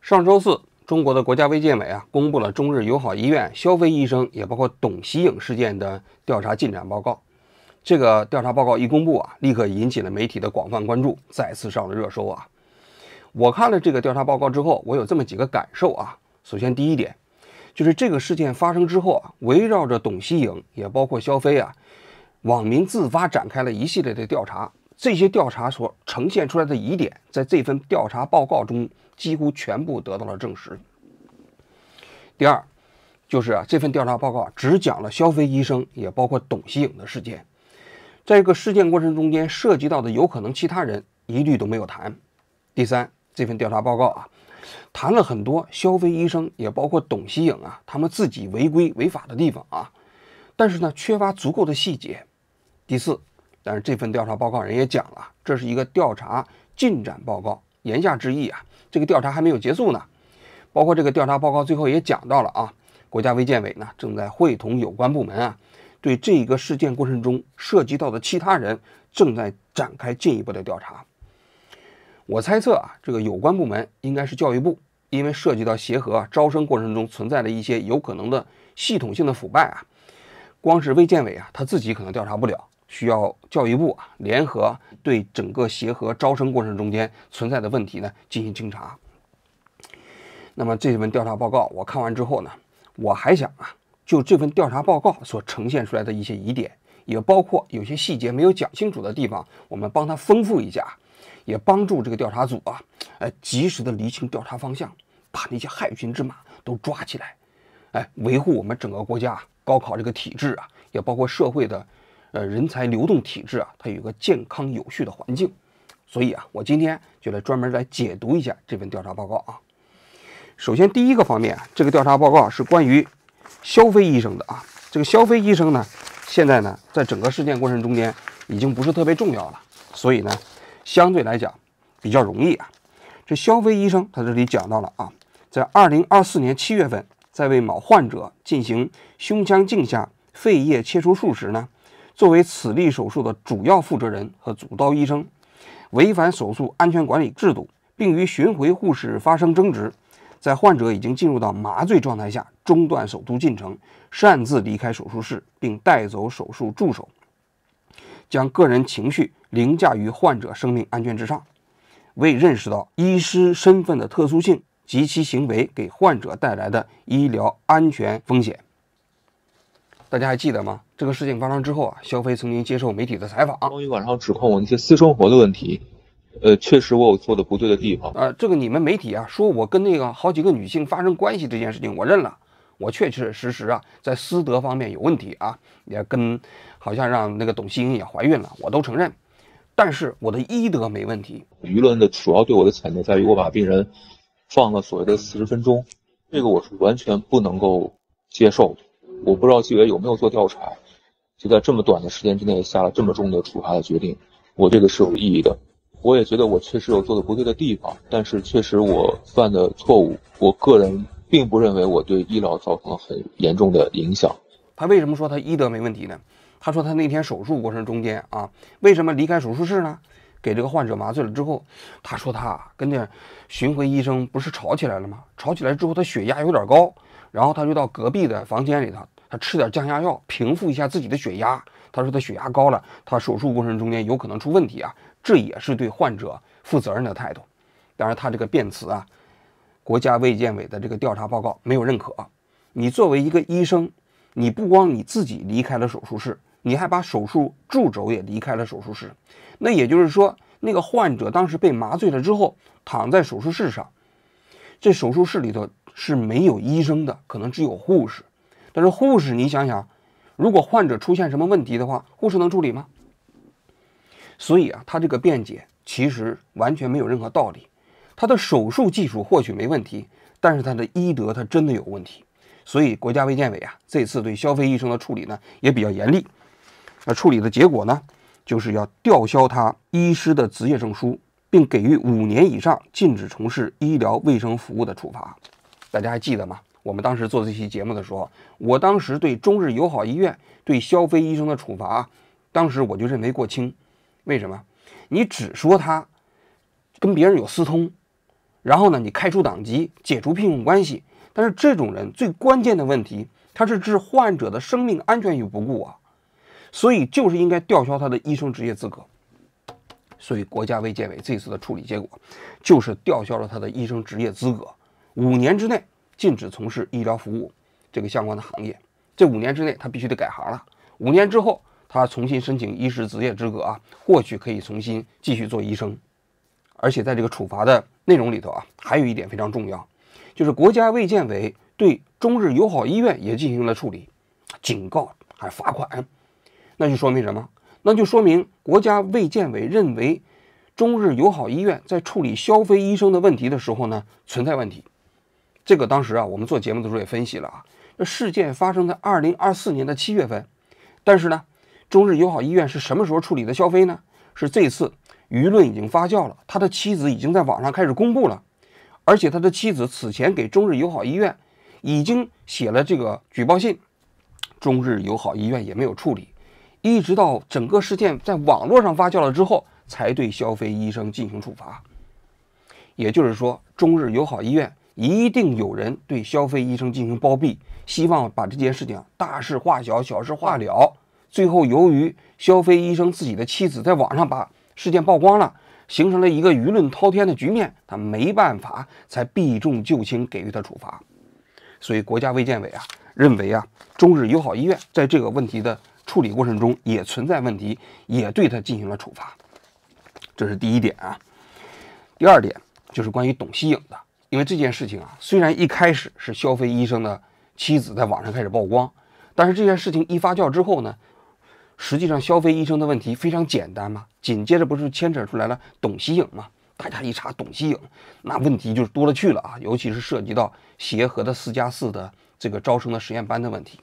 上周四，中国的国家卫健委公布了中日友好医院肖飞医生也包括董希颖事件的调查进展报告。这个调查报告一公布立刻引起了媒体的广泛关注，再次上了热搜我看了这个调查报告之后，我有这么几个感受首先第一点，就是这个事件发生之后围绕着董希颖也包括肖飞网民自发展开了一系列的调查。这些调查所呈现出来的疑点，在这份调查报告中几乎全部得到了证实。第二，就是这份调查报告只讲了肖飞医生也包括董希颖的事件，在这个事件过程中间涉及到的有可能其他人一律都没有谈。第三，这份调查报告谈了很多肖飞医生也包括董希颖他们自己违规违法的地方但是呢缺乏足够的细节。第四，但是这份调查报告人也讲了，这是一个调查进展报告，言下之意这个调查还没有结束呢。包括这个调查报告最后也讲到了国家卫健委呢正在会同有关部门对这个事件过程中涉及到的其他人正在展开进一步的调查。我猜测这个有关部门应该是教育部，因为涉及到协和招生过程中存在的一些有可能的系统性的腐败光是卫健委他自己可能调查不了，需要教育部联合对整个协和招生过程中间存在的问题呢进行清查。那么这份调查报告我看完之后呢，我还想就这份调查报告所呈现出来的一些疑点，也包括有些细节没有讲清楚的地方，我们帮他丰富一下，也帮助这个调查组及时的厘清调查方向，把那些害群之马都抓起来，维护我们整个国家高考这个体制也包括社会的人才流动体制它有一个健康有序的环境。所以我今天就来专门来解读一下这份调查报告首先第一个方面这个调查报告是关于肖飞医生的这个肖飞医生呢，现在呢在整个事件过程中间已经不是特别重要了，所以呢相对来讲比较容易这肖飞医生他这里讲到了在2024年7月份，在为某患者进行胸腔镜下肺叶切除术时呢，作为此例手术的主要负责人和主刀医生，违反手术安全管理制度，并与巡回护士发生争执，在患者已经进入到麻醉状态下中断手术进程，擅自离开手术室，并带走手术助手，将个人情绪凌驾于患者生命安全之上，未认识到医师身份的特殊性及其行为给患者带来的医疗安全风险。大家还记得吗？这个事情发生之后肖飞曾经接受媒体的采访，关于晚上指控我那些私生活的问题，确实我有做的不对的地方。这个你们媒体说我跟那个好几个女性发生关系这件事情，我认了，我确确实实在私德方面有问题也跟好像让那个董希颖也怀孕了，我都承认。但是我的医德没问题。舆论的主要对我的谴责在于我把病人放了所谓的40分钟，这个我是完全不能够接受的。我不知道纪委有没有做调查，就在这么短的时间之内下了这么重的处罚的决定，我这个是有意义的。我也觉得我确实有做的不对的地方，但是确实我犯的错误，我个人并不认为我对医疗造成了很严重的影响。他为什么说他医德没问题呢？他说他那天手术过程中间为什么离开手术室呢？给这个患者麻醉了之后，他说他跟这巡回医生不是吵起来了吗？吵起来之后他血压有点高，然后他就到隔壁的房间里头，他吃点降压药平复一下自己的血压。他说他血压高了，他手术过程中间有可能出问题这也是对患者负责任的态度。当然他这个辩词国家卫健委的这个调查报告没有认可。你作为一个医生，你不光你自己离开了手术室，你还把手术助手也离开了手术室。那也就是说，那个患者当时被麻醉了之后躺在手术室上，这手术室里头是没有医生的，可能只有护士。但是护士你想想，如果患者出现什么问题的话，护士能处理吗？所以他这个辩解其实完全没有任何道理。他的手术技术或许没问题，但是他的医德他真的有问题。所以国家卫健委这次对肖飞医生的处理呢也比较严厉。处理的结果呢，就是要吊销他医师的执业证书，并给予5年以上禁止从事医疗卫生服务的处罚。大家还记得吗？我们当时做这期节目的时候，我当时对中日友好医院对肖飞医生的处罚，当时我就认为过轻。为什么？你只说他跟别人有私通，然后呢你开除党籍，解除聘用关系。但是这种人最关键的问题，他是置患者的生命安全于不顾啊，所以就是应该吊销他的医生执业资格。所以国家卫健委这次的处理结果就是吊销了他的医生执业资格，5年之内禁止从事医疗服务这个相关的行业。这5年之内他必须得改行了，5年之后他重新申请医师执业资格啊，或许可以重新继续做医生。而且在这个处罚的内容里头啊，还有一点非常重要，就是国家卫健委对中日友好医院也进行了处理，警告还罚款。那就说明什么？那就说明国家卫健委认为中日友好医院在处理消费医生的问题的时候呢，存在问题。这个当时啊，我们做节目的时候也分析了啊，这事件发生在2024年的7月份，但是呢，中日友好医院是什么时候处理的消费呢？是这次舆论已经发酵了，他的妻子已经在网上开始公布了，而且他的妻子此前给中日友好医院已经写了这个举报信，中日友好医院也没有处理，一直到整个事件在网络上发酵了之后，才对消费医生进行处罚。也就是说，中日友好医院一定有人对消费医生进行包庇，希望把这件事情大事化小，小事化了。最后由于消费医生自己的妻子在网上把事件曝光了，形成了一个舆论滔天的局面，他没办法，才避重就轻给予他处罚。所以国家卫健委啊认为啊，中日友好医院在这个问题的处理过程中也存在问题，也对他进行了处罚。这是第一点啊。第二点就是关于董希颖的，因为这件事情啊，虽然一开始是消费医生的妻子在网上开始曝光，但是这件事情一发酵之后呢，实际上消费医生的问题非常简单嘛，紧接着不是牵扯出来了董希颖嘛？大家一查董希颖，那问题就是多了去了啊，尤其是涉及到协和的4+4的这个招生的实验班的问题。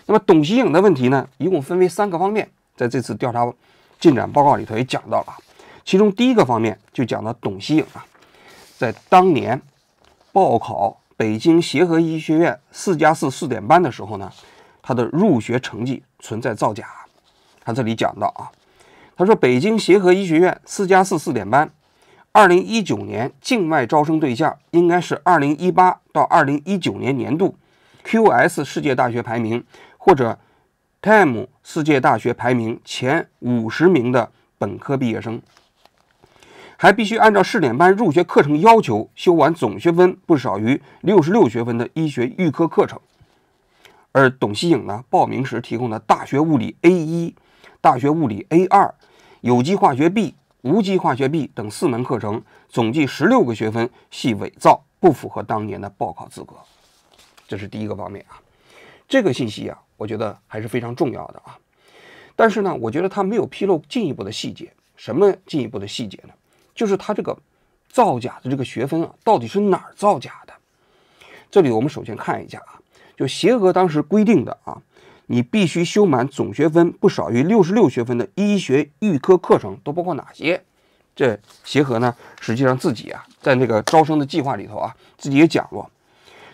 那么董希颖的问题呢，一共分为3个方面，在这次调查进展报告里头也讲到了。其中第一个方面就讲到董希颖啊，在当年报考北京协和医学院4+4试点班的时候呢，他的入学成绩存在造假。他这里讲到啊，他说北京协和医学院4+4试点班2019年境外招生对象应该是2018到2019年年度 QS 世界大学排名或者 TIME 世界大学排名前50名的本科毕业生，还必须按照试点班入学课程要求修完总学分不少于66学分的医学预科课程。而董希颖呢，报名时提供的大学物理 A1、大学物理 A2、有机化学 B、无机化学 B 等4门课程，总计16个学分系伪造，不符合当年的报考资格。这是第一个方面啊。这个信息啊，我觉得还是非常重要的啊。但是呢，我觉得他没有披露进一步的细节。什么进一步的细节呢？就是他这个造假的这个学分啊，到底是哪儿造假的？这里我们首先看一下啊，就协和当时规定的啊，你必须修满总学分不少于66学分的医学预科课程都包括哪些？这协和呢，实际上自己啊，在那个招生的计划里头啊，自己也讲过，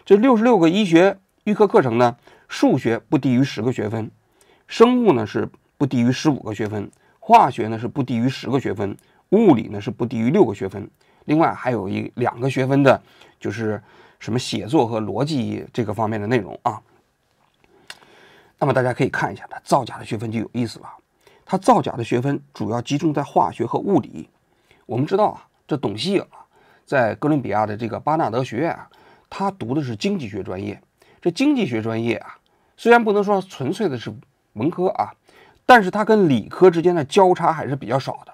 这66个医学预科课程呢，数学不低于10个学分，生物呢是不低于15个学分，化学呢是不低于10个学分，物理呢是不低于6个学分，另外还有2个学分的，就是什么写作和逻辑这个方面的内容啊。那么大家可以看一下，它造假的学分就有意思了。它造假的学分主要集中在化学和物理。我们知道啊，这董希颖啊，在哥伦比亚的这个巴纳德学院啊，他读的是经济学专业。这经济学专业啊，虽然不能说纯粹的是文科啊，但是它跟理科之间的交叉还是比较少的。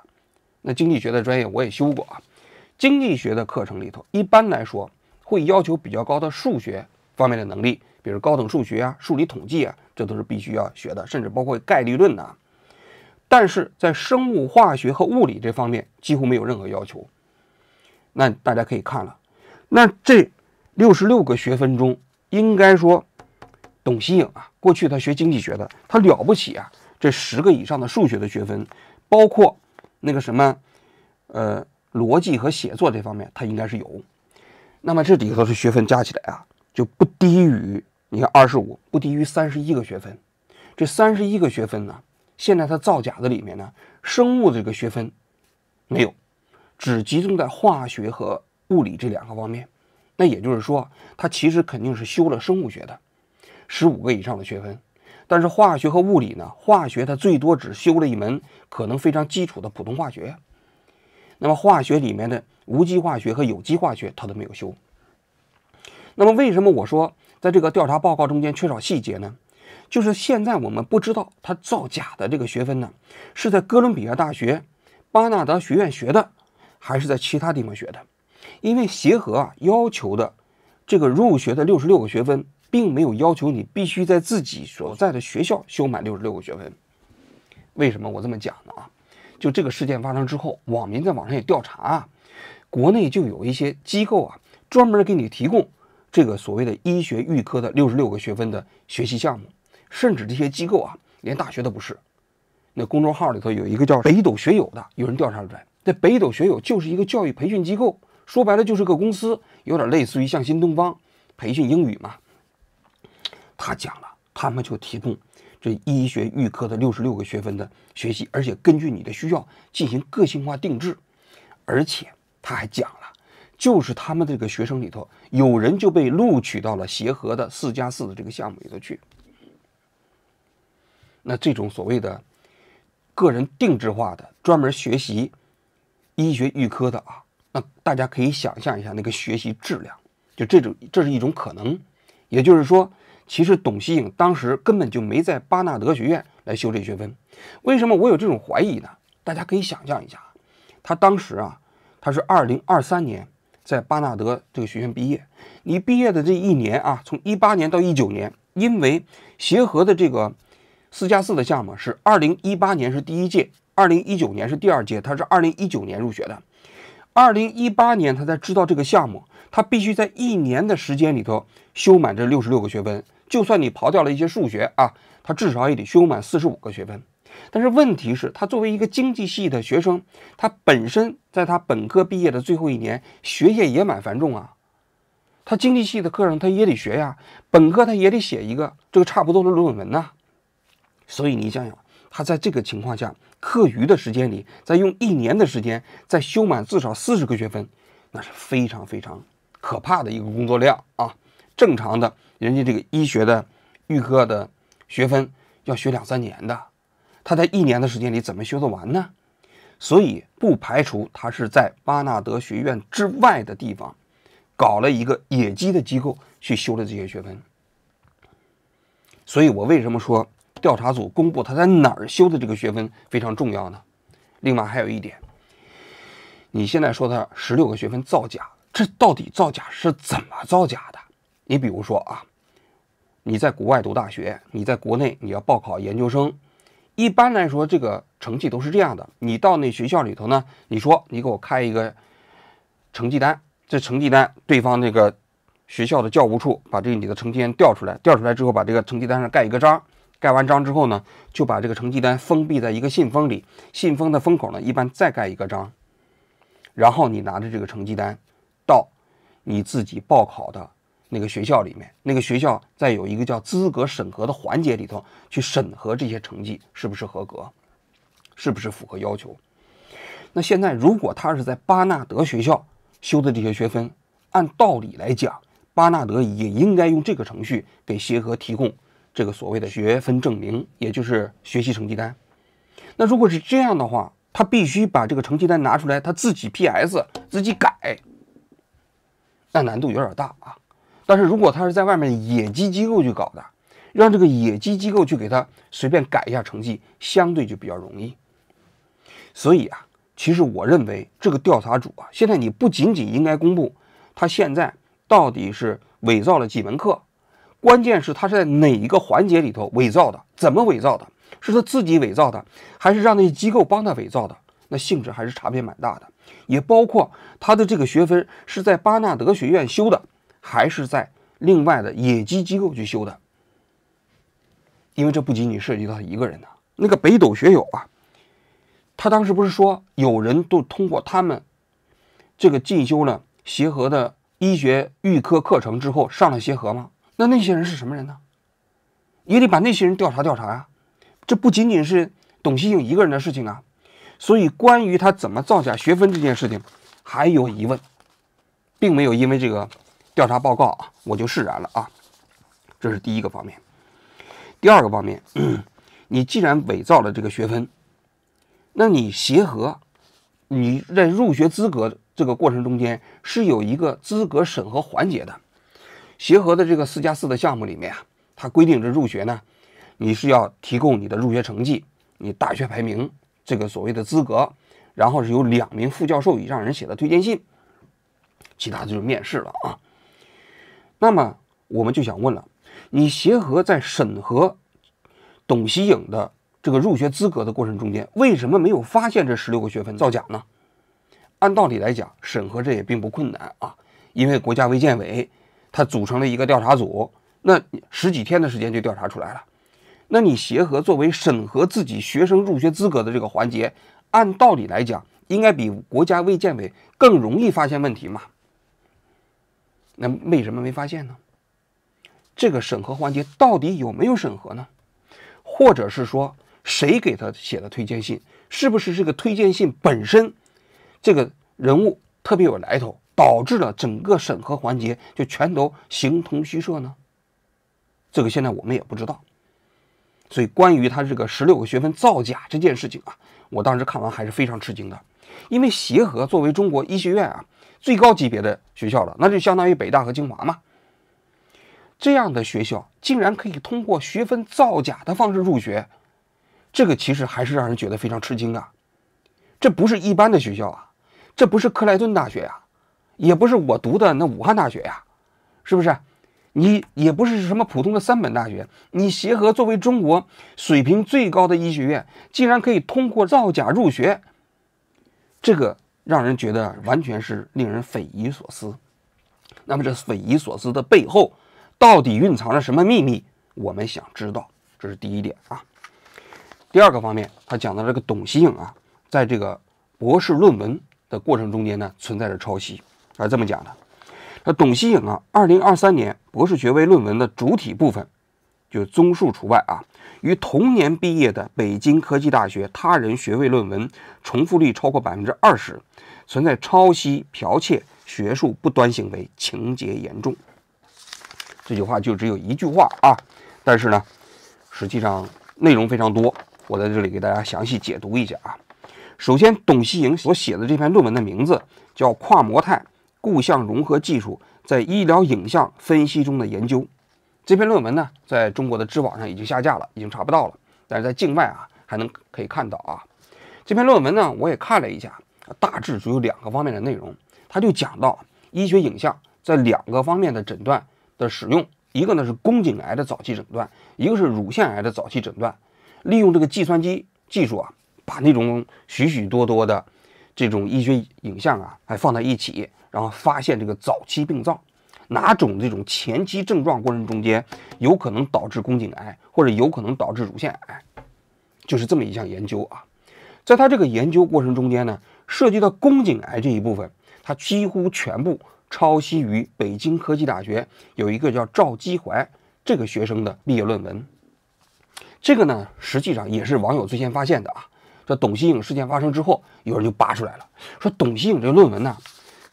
那经济学的专业我也修过啊，经济学的课程里头一般来说会要求比较高的数学方面的能力，比如高等数学啊、数理统计啊，这都是必须要学的，甚至包括概率论呐。但是在生物化学和物理这方面几乎没有任何要求。那大家可以看了，那这66个学分中，应该说董希颖啊，过去他学经济学的，他了不起啊，这10个以上的数学的学分，包括那个什么逻辑和写作这方面，他应该是有。那么这里头的学分加起来啊，就不低于，你看25，不低于31个学分。这31个学分呢，现在它造假的里面呢，生物这个学分没有，只集中在化学和物理这2个方面。那也就是说，他其实肯定是修了生物学的15个以上的学分，但是化学和物理呢，化学它最多只修了一门可能非常基础的普通化学，那么化学里面的无机化学和有机化学他都没有修。那么为什么我说在这个调查报告中间缺少细节呢？就是现在我们不知道他造假的这个学分呢，是在哥伦比亚大学巴纳德学院学的，还是在其他地方学的。因为协和要求的这个入学的66个学分，并没有要求你必须在自己所在的学校修满66个学分。为什么我这么讲呢？就这个事件发生之后，网民在网上也调查国内就有一些机构专门给你提供这个所谓的医学预科的66个学分的学习项目，甚至这些机构连大学都不是。那公众号里头有一个叫北斗学友的，有人调查出来，这北斗学友就是一个教育培训机构，说白了就是个公司，有点类似于像新东方培训英语嘛。他讲了，他们就提供这医学预科的66个学分的学习，而且根据你的需要进行个性化定制。而且他还讲了，就是他们这个学生里头，有人就被录取到了协和的4+4的这个项目里头去。那这种所谓的个人定制化的专门学习医学预科的那大家可以想象一下那个学习质量，就这是一种可能。也就是说，其实董希颖当时根本就没在巴纳德学院来修这学分。为什么我有这种怀疑呢？大家可以想象一下，他当时他是2023年在巴纳德这个学院毕业，你毕业的这一年从18年到19年，因为协和的这个4+4的项目是2018年是第一届，2019年是第2届，他是2019年入学的。2018年他才知道这个项目，他必须在1年的时间里头修满这66个学分，就算你刨掉了一些数学他至少也得修满45个学分。但是问题是，他作为一个经济系的学生，他本身在他本科毕业的最后1年，学业也蛮繁重他经济系的课程他也得学呀，本科他也得写一个这个差不多的论文所以你想想，他在这个情况下，课余的时间里，再用1年的时间再修满至少40个学分，那是非常非常可怕的一个工作量正常的人家这个医学的预科的学分要学2-3年的，他在1年的时间里怎么修得完呢？所以不排除他是在巴纳德学院之外的地方搞了一个野鸡的机构去修了这些学分。所以我为什么说调查组公布他在哪儿修的这个学分非常重要呢？另外还有一点，你现在说他16个学分造假，这到底造假是怎么造假的？你比如说你在国外读大学，你在国内你要报考研究生，一般来说这个成绩都是这样的，你到那学校里头呢，你说你给我开一个成绩单，这成绩单对方那个学校的教务处把这个你的成绩单调出来之后，把这个成绩单上盖一个章，盖完章之后呢，就把这个成绩单封闭在一个信封里，信封的封口呢一般再盖一个章，然后你拿着这个成绩单到你自己报考的那个学校里面，那个学校再有一个叫资格审核的环节里头去审核这些成绩是不是合格，是不是符合要求。那现在如果他是在巴纳德学校修的这些学分，按道理来讲，巴纳德也应该用这个程序给协和提供这个所谓的学分证明，也就是学习成绩单。那如果是这样的话，他必须把这个成绩单拿出来，他自己 PS 自己改，那难度有点大但是如果他是在外面野鸡机构去搞的，让这个野鸡机构去给他随便改一下成绩，相对就比较容易。所以其实我认为这个调查组现在你不仅仅应该公布他现在到底是伪造了几门课，关键是他是在哪一个环节里头伪造的，怎么伪造的，是他自己伪造的，还是让那些机构帮他伪造的，那性质还是差别蛮大的。也包括他的这个学分是在巴纳德学院修的，还是在另外的野鸡机构去修的。因为这不仅仅涉及到他一个人那个北斗学友他当时不是说有人都通过他们这个进修了协和的医学预科课程之后上了协和吗？那些人是什么人呢？也得把那些人调查调查这不仅仅是董希颖一个人的事情所以关于他怎么造假学分这件事情还有疑问，并没有因为这个调查报告啊我就释然了啊。这是第一个方面。第二个方面，你既然伪造了这个学分，那你协和，你在入学资格这个过程中间是有一个资格审核环节的。协和的这个4+4的项目里面啊，它规定这入学呢，你是要提供你的入学成绩、你大学排名这个所谓的资格，然后是由2名副教授以上人写的推荐信，其他的就是面试了啊。那么我们就想问了，你协和在审核董希颖的这个入学资格的过程中间，为什么没有发现这16个学分造假呢？按道理来讲，审核这也并不困难啊，因为国家卫健委它组成了一个调查组，那10几天的时间就调查出来了。那你协和作为审核自己学生入学资格的这个环节，按道理来讲，应该比国家卫健委更容易发现问题嘛？那为什么没发现呢？这个审核环节到底有没有审核呢？或者是说谁给他写的推荐信，是不是这个推荐信本身这个人物特别有来头，导致了整个审核环节就全都形同虚设呢？这个现在我们也不知道。所以关于他这个16个学分造假这件事情啊，我当时看完还是非常吃惊的。因为协和作为中国医学院啊最高级别的学校了，那就相当于北大和清华嘛。这样的学校竟然可以通过学分造假的方式入学，这个其实还是让人觉得非常吃惊啊。这不是一般的学校啊，这不是克莱顿大学呀，也不是我读的那武汉大学呀，是不是？你也不是什么普通的3本大学，你协和作为中国水平最高的医学院，竟然可以通过造假入学，这个让人觉得完全是令人匪夷所思。那么这匪夷所思的背后到底蕴藏着什么秘密？我们想知道，这是第一点啊。第二个方面，他讲到这个董希颖啊，在这个博士论文的过程中间呢，存在着抄袭，是这么讲的。那董希颖啊，2023年博士学位论文的主体部分，就综述除外啊，于同年毕业的北京科技大学他人学位论文重复率超过20%，存在抄袭、剽窃、学术不端行为，情节严重。这句话就只有一句话啊，但是呢，实际上内容非常多，我在这里给大家详细解读一下啊。首先，董希颖所写的这篇论文的名字叫《跨模态固相融合技术在医疗影像分析中的研究》。这篇论文呢，在中国的知网上已经下架了，已经查不到了，但是在境外啊可以看到啊。这篇论文呢，我也看了一下，大致只有2个方面的内容。他就讲到医学影像在2个方面的诊断的使用，一个呢是宫颈癌的早期诊断，一个是乳腺癌的早期诊断。利用这个计算机技术啊，把那种许许多多的这种医学影像啊，还放在一起，然后发现这个早期病灶哪种这种前期症状过程中间有可能导致宫颈癌，或者有可能导致乳腺癌，就是这么一项研究啊。在他这个研究过程中间呢，涉及到宫颈癌这一部分，他几乎全部抄袭于北京科技大学有一个叫赵基怀这个学生的毕业论文。这个呢，实际上也是网友最先发现的啊。这董希颖事件发生之后，有人就扒出来了，说董希颖这个论文呢，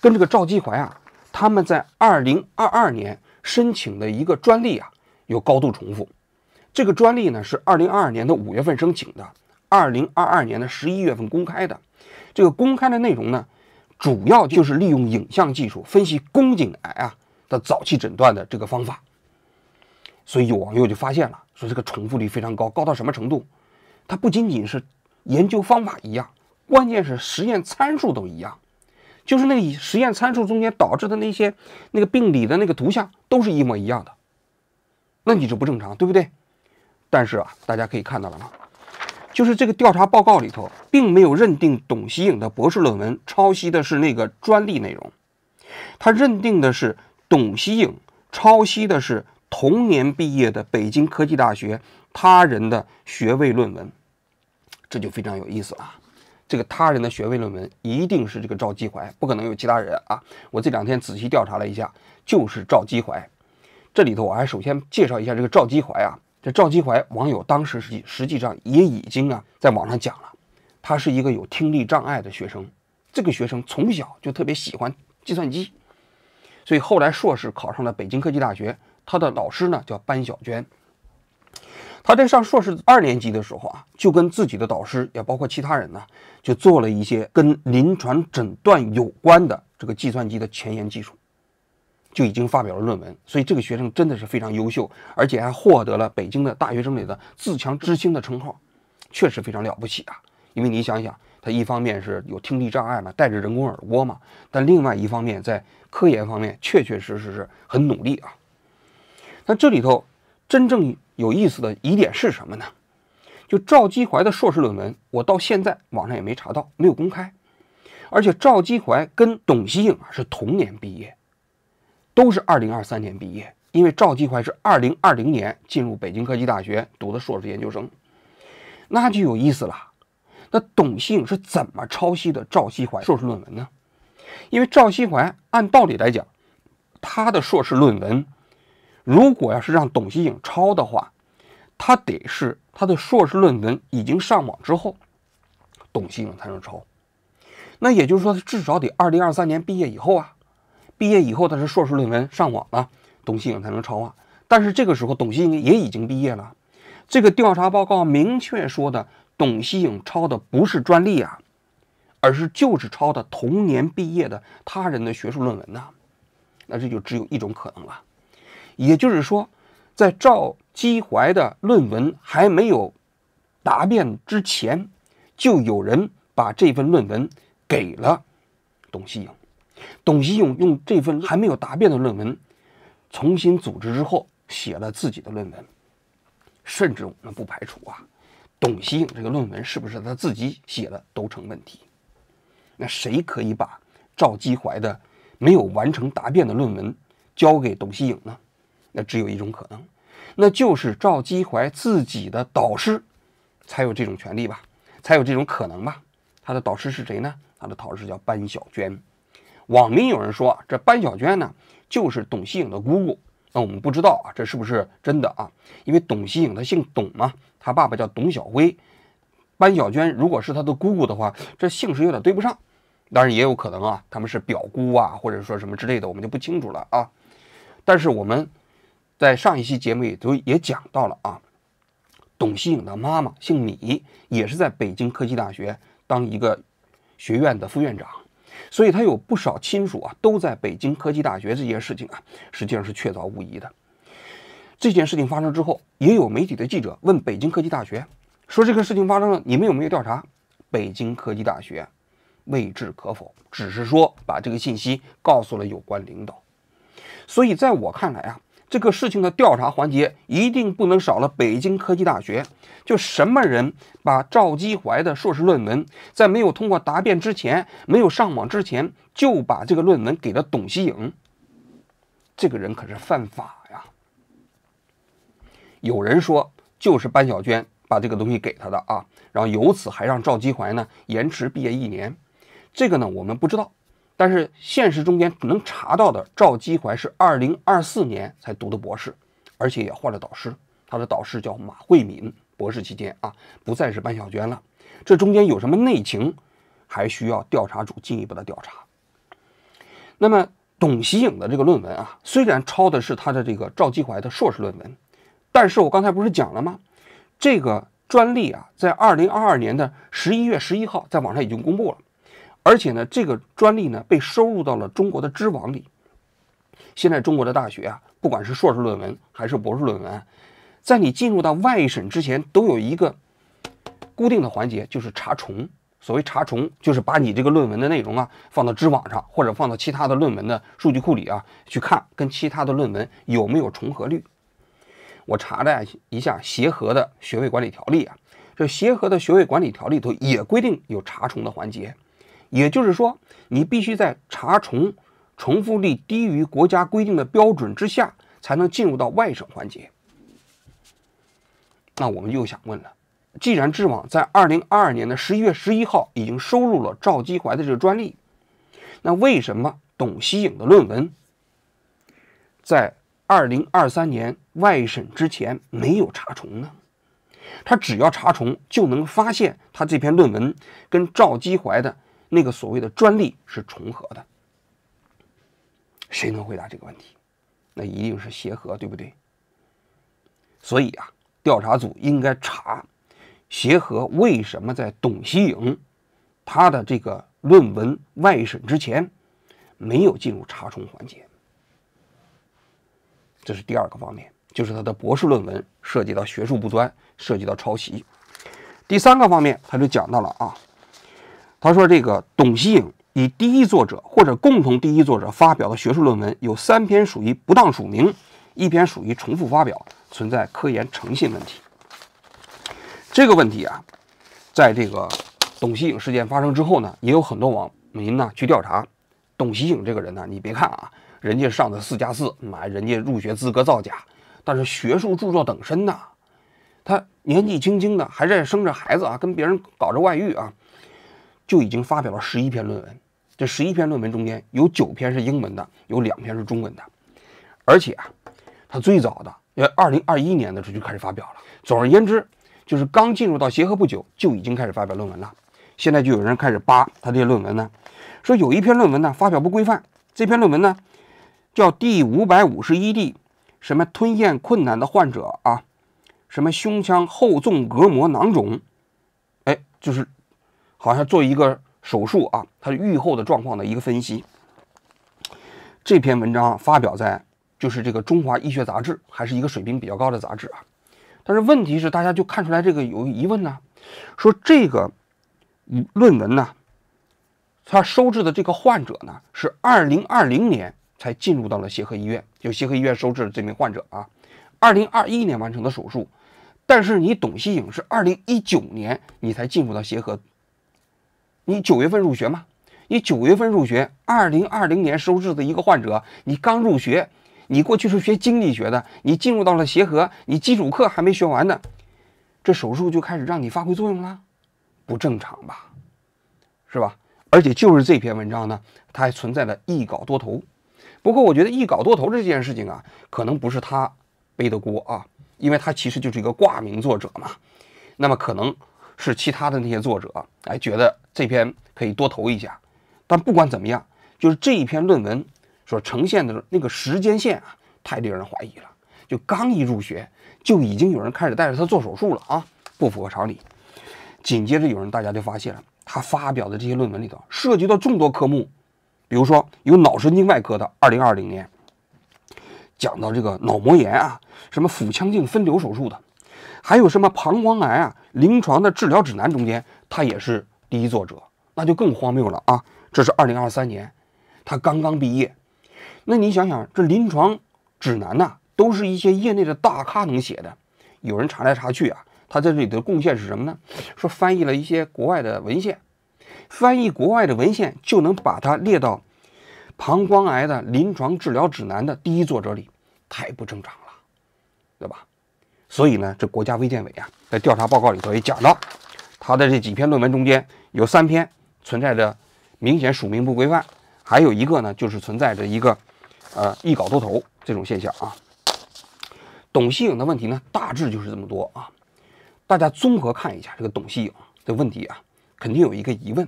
跟这个赵基怀啊，他们在2022年申请的一个专利啊，有高度重复。这个专利呢是2022年的5月份申请的，2022年的11月份公开的。这个公开的内容呢，主要就是利用影像技术分析宫颈癌啊的早期诊断的这个方法。所以有网友就发现了，说这个重复率非常高，高到什么程度？它不仅仅是研究方法一样，关键是实验参数都一样，就是那个实验参数中间导致的那个病理的那个图像都是一模一样的，那你就不正常，对不对？但是啊，大家可以看到了吗？就是这个调查报告里头，并没有认定董希颖的博士论文抄袭的是那个专利内容，他认定的是董希颖抄袭的是同年毕业的北京科技大学他人的学位论文，这就非常有意思了。这个他人的学位论文一定是这个赵基怀，不可能有其他人啊！我这2天仔细调查了一下，就是赵基怀。这里头我还首先介绍一下这个赵基怀啊。这赵基怀网友当时实际上也已经在网上讲了，他是一个有听力障碍的学生。这个学生从小就特别喜欢计算机，所以后来硕士考上了北京科技大学，他的老师呢叫班小娟。他在上硕士2年级的时候啊，就跟自己的导师也包括其他人呢，就做了一些跟临床诊断有关的这个计算机的前沿技术，就已经发表了论文。所以这个学生真的是非常优秀，而且还获得了北京的大学生里的自强之星的称号，确实非常了不起啊。因为你想想，他一方面是有听力障碍嘛，戴着人工耳蜗嘛，但另外一方面在科研方面确确实实是很努力啊。那这里头真正有意思的一点是什么呢？就赵基怀的硕士论文，我到现在网上也没查到，没有公开。而且赵基怀跟董希颖是同年毕业，都是2023年毕业。因为赵基怀是2020年进入北京科技大学读的硕士研究生，那就有意思了。那董希颖是怎么抄袭的赵基怀硕士论文呢？因为赵基怀按道理来讲，他的硕士论文如果要是让董希颖抄的话，他得是他的硕士论文已经上网之后，董希颖才能抄。那也就是说，他至少得2023年毕业以后啊，毕业以后他是硕士论文上网了，董希颖才能抄啊。但是这个时候董希颖也已经毕业了，这个调查报告明确说的，董希颖抄的不是专利啊，而是就是抄的同年毕业的他人的学术论文呐。那这就只有一种可能了。也就是说，在赵基怀的论文还没有答辩之前，就有人把这份论文给了董希颖。董希颖用这份还没有答辩的论文重新组织之后，写了自己的论文。甚至我们不排除啊，董希颖这个论文是不是他自己写的都成问题。那谁可以把赵基怀的没有完成答辩的论文交给董希颖呢？那只有一种可能，那就是赵基怀自己的导师才有这种权利吧，才有这种可能吧。他的导师是谁呢？他的导师叫班小娟。网民有人说，这班小娟呢就是董希颖的姑姑。那我们不知道啊，这是不是真的啊？因为董希颖他姓董嘛，他爸爸叫董晓辉。班小娟如果是他的姑姑的话，这姓氏有点对不上。当然也有可能啊，他们是表姑啊，或者说什么之类的，我们就不清楚了啊。但是我们在上一期节目也讲到了啊，董希颖的妈妈姓米，也是在北京科技大学当一个学院的副院长，所以他有不少亲属啊都在北京科技大学。这件事情啊，实际上是确凿无疑的。这件事情发生之后，也有媒体的记者问北京科技大学，说这个事情发生了，你们有没有调查？北京科技大学未置可否，只是说把这个信息告诉了有关领导。所以在我看来啊，这个事情的调查环节一定不能少了北京科技大学。就什么人把赵基怀的硕士论文在没有通过答辩之前，没有上网之前，就把这个论文给了董希颖，这个人可是犯法呀。有人说就是班小娟把这个东西给他的啊，然后由此还让赵基怀呢延迟毕业1年。这个呢我们不知道，但是现实中间能查到的，赵基怀是2024年才读的博士，而且也换了导师，他的导师叫马慧敏，博士期间啊不再是班小娟了。这中间有什么内情，还需要调查组进一步的调查。那么董希颖的这个论文啊，虽然抄的是他的这个赵基怀的硕士论文，但是我刚才不是讲了吗？这个专利啊，在2022年的11月11号在网上已经公布了。而且呢，这个专利呢被收入到了中国的知网里。现在中国的大学啊，不管是硕士论文还是博士论文，在你进入到外审之前，都有一个固定的环节，就是查重。所谓查重，就是把你这个论文的内容啊放到知网上，或者放到其他的论文的数据库里啊去看，跟其他的论文有没有重合率。我查了一下协和的学位管理条例啊，这协和的学位管理条例头也规定有查重的环节。也就是说，你必须在查重重复率低于国家规定的标准之下，才能进入到外审环节。那我们就想问了，既然知网在2022年的11月11号已经收录了赵基怀的这个专利，那为什么董希颖的论文在2023年外审之前没有查重呢？他只要查重就能发现他这篇论文跟赵基怀的那个所谓的专利是重合的。谁能回答这个问题？那一定是协和，对不对？所以啊，调查组应该查协和为什么在董希颖他的这个论文外审之前没有进入查重环节。这是第二个方面，就是他的博士论文涉及到学术不端，涉及到抄袭。第三个方面，他就讲到了啊，他说这个董希颖以第一作者或者共同第一作者发表的学术论文有3篇属于不当署名，1篇属于重复发表，存在科研诚信问题。这个问题啊，在这个董希颖事件发生之后呢，也有很多网民呢去调查董希颖这个人呢。你别看啊，人家上的4+4，人家入学资格造假，但是学术著作等身呐。他年纪轻轻的，还在生着孩子啊，跟别人搞着外遇啊，就已经发表了11篇论文。这11篇论文中间有9篇是英文的，有2篇是中文的。而且啊，他最早的2021年的时候就开始发表了。总而言之，就是刚进入到协和不久就已经开始发表论文了。现在就有人开始扒他这些论文呢，说有一篇论文呢发表不规范，这篇论文呢叫第551例什么吞咽困难的患者啊，什么胸腔后纵隔膜囊肿，就是好像做一个手术啊，他预后的状况的一个分析。这篇文章发表在就是这个中华医学杂志，还是一个水平比较高的杂志啊。但是问题是，大家就看出来这个有疑问呢，说这个论文呢，他收治的这个患者呢是2020年才进入到了协和医院，就协和医院收治的这名患者啊，2021年完成的手术，但是你董希颖是2019年你才进入到协和，你9月份入学嘛？你9月份入学，2020年收治的一个患者，你刚入学，你过去是学经济学的，你进入到了协和，你基础课还没学完呢，这手术就开始让你发挥作用了，不正常吧？是吧？而且就是这篇文章呢，它还存在了一稿多投。不过我觉得一稿多投这件事情啊，可能不是他背的锅啊，因为他其实就是一个挂名作者嘛。那么可能是其他的那些作者觉得这篇可以多投一下。但不管怎么样，就是这一篇论文所呈现的那个时间线啊，太令人怀疑了。就刚一入学，就已经有人开始带着他做手术了啊，不符合常理。紧接着大家就发现了，他发表的这些论文里头涉及到众多科目，比如说有脑神经外科的2020年讲到这个脑膜炎啊，什么腹腔镜分流手术的，还有什么膀胱癌啊临床的治疗指南中间，他也是第一作者，那就更荒谬了啊！这是2023年，他刚刚毕业。那你想想，这临床指南呐，都是一些业内的大咖能写的。有人查来查去啊，他在这里的贡献是什么呢？说翻译了一些国外的文献，翻译国外的文献就能把它列到膀胱癌的临床治疗指南的第一作者里，太不正常了，对吧？所以呢，这国家卫健委啊，在调查报告里头也讲到，他的这几篇论文中间有3篇存在着明显署名不规范，还有一个呢，就是存在着一个一稿多投这种现象啊。董希颖的问题呢，大致就是这么多啊。大家综合看一下这个董希颖的问题啊，肯定有一个疑问，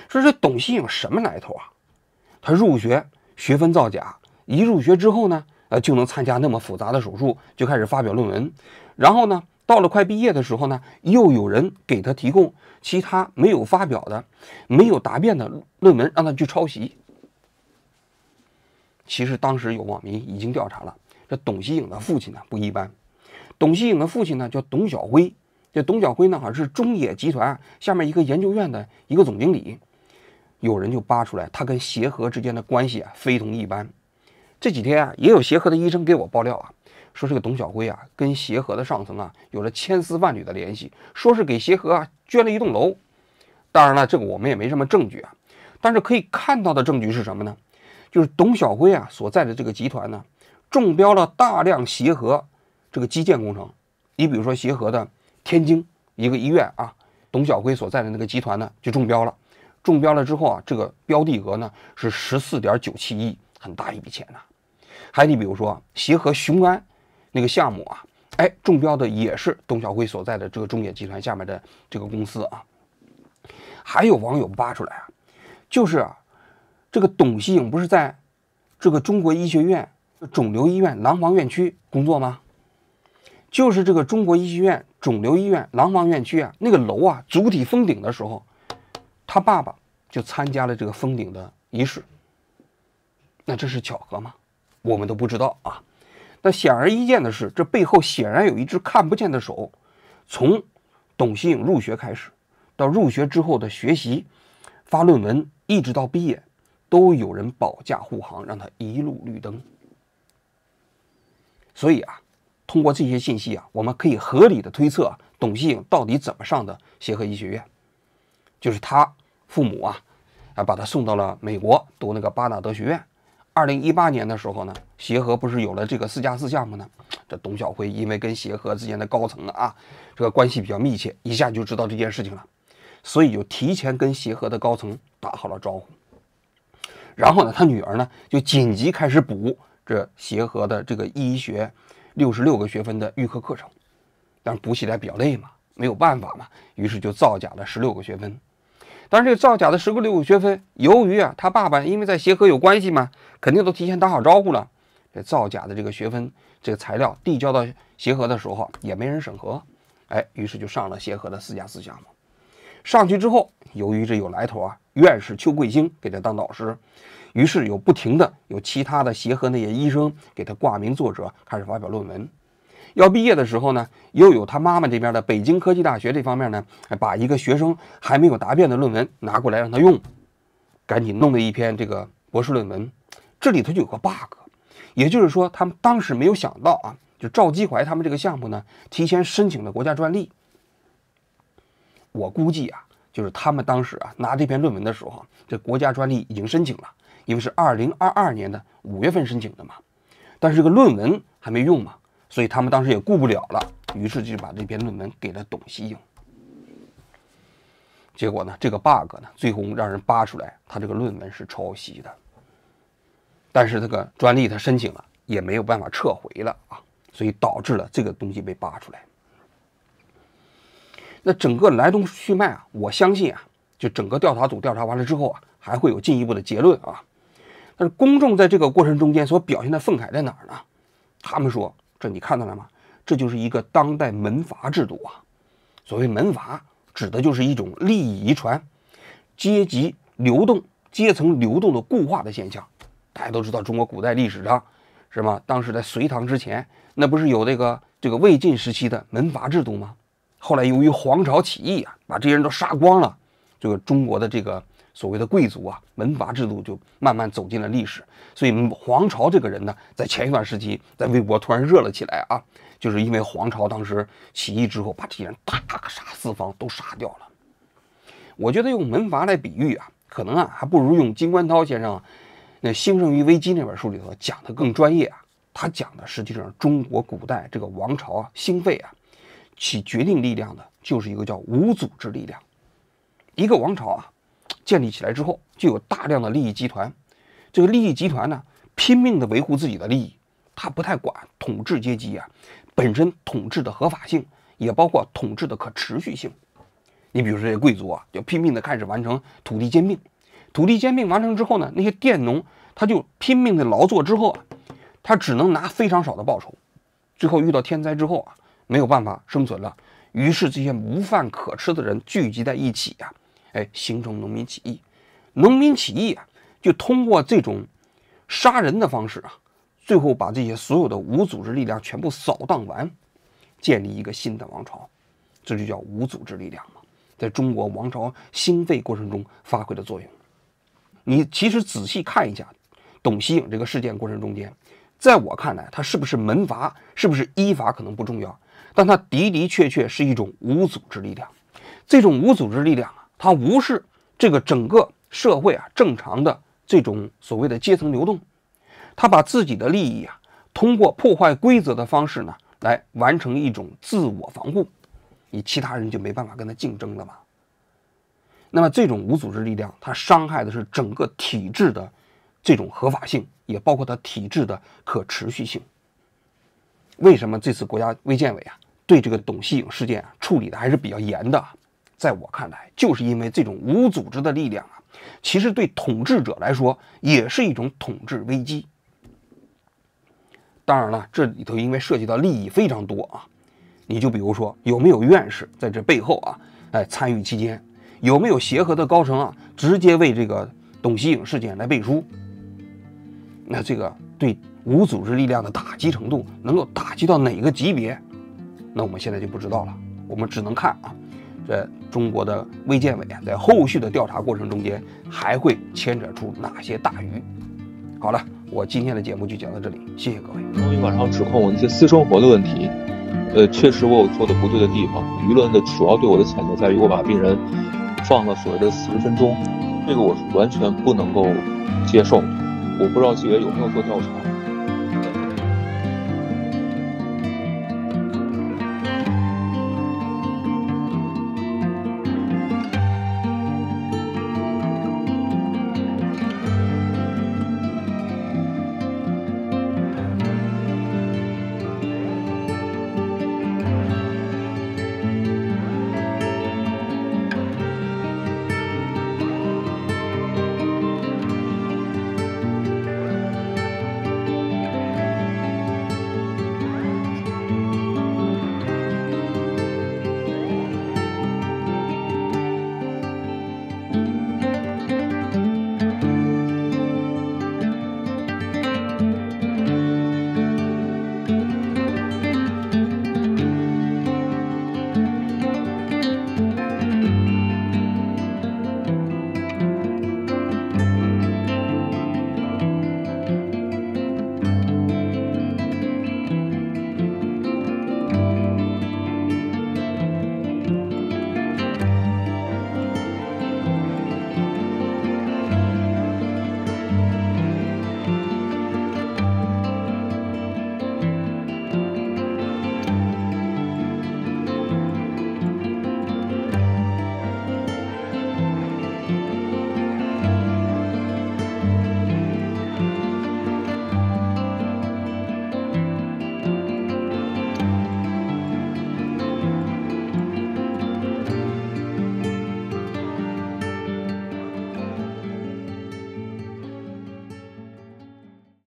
说这董希颖什么来头啊？他入学学分造假，一入学之后呢，就能参加那么复杂的手术，就开始发表论文，然后呢，到了快毕业的时候呢，又有人给他提供其他没有发表的、没有答辩的论文，让他去抄袭。其实当时有网民已经调查了，这董希颖的父亲呢不一般。董希颖的父亲呢叫董晓辉，这董晓辉呢好像是中冶集团下面一个研究院的一个总经理。有人就扒出来，他跟协和之间的关系啊非同一般。这几天啊，也有协和的医生给我爆料啊，说这个董晓辉啊跟协和的上层啊有了千丝万缕的联系，说是给协和啊捐了一栋楼。当然了，这个我们也没什么证据啊，但是可以看到的证据是什么呢？就是董晓辉啊所在的这个集团呢，中标了大量协和这个基建工程。你比如说协和的天津一个医院啊，董晓辉所在的那个集团呢就中标了。中标了之后啊，这个标的额呢是14.97亿，很大一笔钱呐。还你比如说协和雄安那个项目啊，中标的也是董晓辉所在的这个中冶集团下面的这个公司啊。还有网友扒出来啊，就是啊，这个董希颖不是在这个中国医学院肿瘤医院廊坊院区工作吗？就是这个中国医学院肿瘤医院廊坊院区啊，那个楼啊主体封顶的时候，他爸爸就参加了这个封顶的仪式。那这是巧合吗？我们都不知道啊。那显而易见的是，这背后显然有一只看不见的手，从董希颖入学开始，到入学之后的学习、发论文，一直到毕业，都有人保驾护航，让他一路绿灯。所以啊，通过这些信息啊，我们可以合理的推测董希颖到底怎么上的协和医学院。就是他父母把他送到了美国读那个巴纳德学院。2018年的时候呢，协和不是有了这个4+4项目呢？这董晓辉因为跟协和之间的高层这个关系比较密切，一下就知道这件事情了，所以就提前跟协和的高层打好了招呼。然后呢，他女儿呢就紧急开始补这协和的这个医学66个学分的预科课程，但是补起来比较累嘛，没有办法嘛，于是就造假了16个学分。但是这个造假的16个学分，由于他爸爸因为在协和有关系嘛，肯定都提前打好招呼了。这造假的这个学分这个材料递交到协和的时候也没人审核，于是就上了协和的4+4项目。上去之后，由于这有来头院士邱桂兴给他当导师，于是不停的有其他的协和那些医生给他挂名作者，开始发表论文。要毕业的时候呢，又有他妈妈这边的北京科技大学这方面呢，把一个学生还没有答辩的论文拿过来让他用，赶紧弄了一篇这个博士论文。这里头就有个 bug， 也就是说他们当时没有想到就赵基怀他们这个项目呢，提前申请了国家专利。我估计就是他们当时拿这篇论文的时候，这国家专利已经申请了，因为是2022年的5月份申请的嘛，但是这个论文还没用嘛。所以他们当时也顾不了了，于是就把这篇论文给了董希颖。结果呢，这个 bug 呢，最后让人扒出来，他这个论文是抄袭的。但是这个专利他申请了，也没有办法撤回了所以导致了这个东西被扒出来。那整个来龙去脉我相信就整个调查组调查完了之后还会有进一步的结论但是公众在这个过程中间所表现的愤慨在哪儿呢？他们说，这你看到了吗？这就是一个当代门阀制度所谓门阀，指的就是一种利益遗传、阶级流动、阶层流动的固化的现象。大家都知道，中国古代历史上是吗？当时在隋唐之前，那不是有这个魏晋时期的门阀制度吗？后来由于黄巢起义把这些人都杀光了，这个中国的这个所谓的贵族门阀制度就慢慢走进了历史。所以黄巢这个人呢，在前一段时期在微博突然热了起来就是因为黄巢当时起义之后，把这些人大杀四方，都杀掉了。我觉得用门阀来比喻可能还不如用金观涛先生那《兴盛与危机》那本书里头讲的更专业他讲的实际上中国古代这个王朝兴废起决定力量的就是一个叫无组织力量。一个王朝建立起来之后，就有大量的利益集团。这个利益集团呢，拼命的维护自己的利益，他不太管统治阶级本身统治的合法性，也包括统治的可持续性。你比如说这些贵族就拼命的开始完成土地兼并，土地兼并完成之后呢，那些佃农他就拼命的劳作之后他只能拿非常少的报酬，最后遇到天灾之后没有办法生存了，于是这些无饭可吃的人聚集在一起形成农民起义。农民起义就通过这种杀人的方式最后把这些所有的无组织力量全部扫荡完，建立一个新的王朝。这就叫无组织力量嘛，在中国王朝兴废过程中发挥的作用。你其实仔细看一下董希颖这个事件过程中间，在我看来，它是不是门阀，是不是依法可能不重要，但它的的确确是一种无组织力量。这种无组织力量它无视这个整个社会正常的这种所谓的阶层流动，他把自己的利益通过破坏规则的方式呢，来完成一种自我防护，你其他人就没办法跟他竞争了嘛。那么这种无组织力量，它伤害的是整个体制的这种合法性，也包括它体制的可持续性。为什么这次国家卫健委对这个董希颖事件处理的还是比较严的？在我看来，就是因为这种无组织的力量其实对统治者来说也是一种统治危机。当然了，这里头因为涉及到利益非常多啊，你就比如说有没有院士在这背后啊，参与期间，有没有协和的高层啊，直接为这个董希颖事件来背书？那这个对无组织力量的打击程度能够打击到哪个级别？那我们现在就不知道了，我们只能看啊，这中国的卫健委啊，在后续的调查过程中间还会牵扯出哪些大鱼？好了，我今天的节目就讲到这里，谢谢各位。关于晚上指控我一些私生活的问题，确实我有做的不对的地方。舆论的主要对我的谴责在于我把病人放了所谓的40分钟，这个我是完全不能够接受的。我不知道纪委有没有做调查。